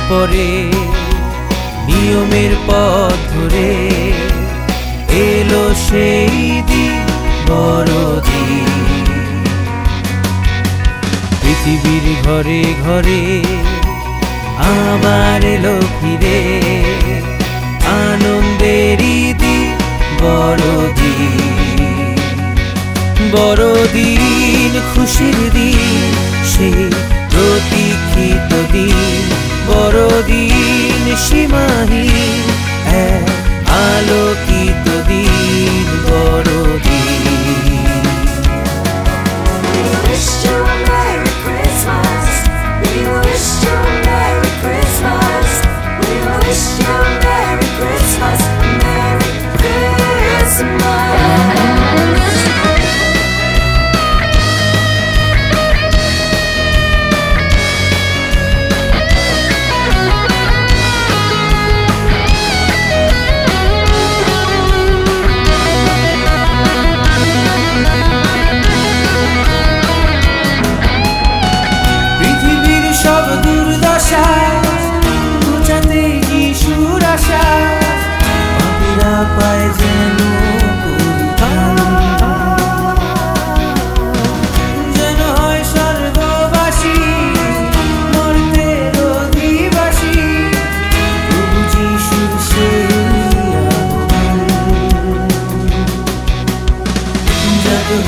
পরে নিয়মের পথ ধরে এলো সেই দিন বড়দিন। পৃথিবীর ঘরে ঘরে আবার এলো ফিরে আনন্দেরই দিন বড়দিন। বড়দিন খুশির দিন, সেই প্রতীক্ষিত দিন বড়দিন, সীমাহীন এক আলোকিত দিন বড়দিন।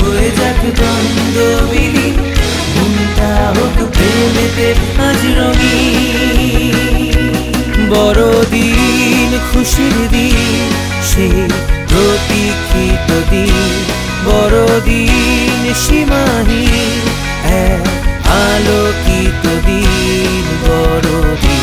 হয়ে যাক দ্বন্দ্ব বিলীন, মনটা হোক প্রেমেতে আজ রঙিন। বড়দিন খুশির দিন, সেই প্রতীক্ষিত দিন বড়দিন, সীমাহীন এক আলোকিত দিন বড়দিন।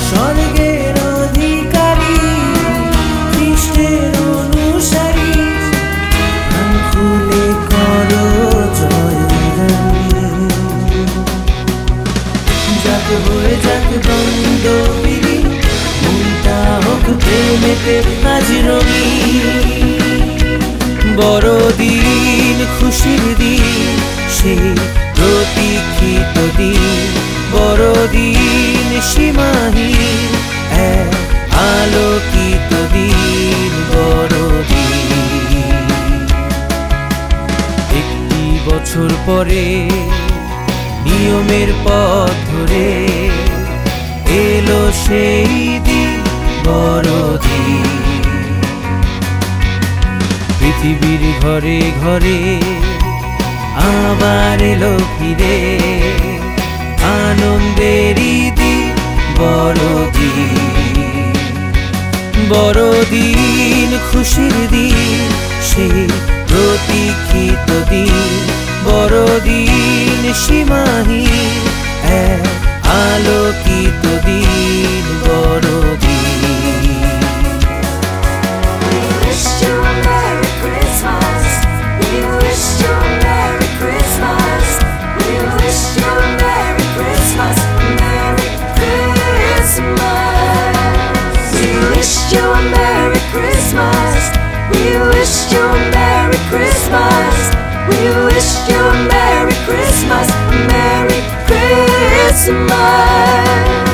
স্বর্গের অধিকারী খ্রিস্টের অনুসারী, প্রাণ খুলে করো জয়গান। যাক হয়ে যাক দ্বন্দ্ব বিলীন, মনটা হোক প্রেমেতে আজ রঙিন। বড়দিন খুশির দিন, সেই প্রতীক্ষিত দিন বড়দিন, সীমাহীন এক আলোকিত দিন বড়দিন। একটি বছর পরে নিয়মের পথ ধরে এলো সেই দিন বড়দিন। পৃথিবীর ঘরে ঘরে আবার এলো ফিরে আনন্দেরই দিন বড়দিন। বড়দিন খুশির দিন, সেই প্রতীক্ষিত দিন বড়দিন, সীমাহীন এক আলোকিত দিন বড়দিন। Merry Christmas.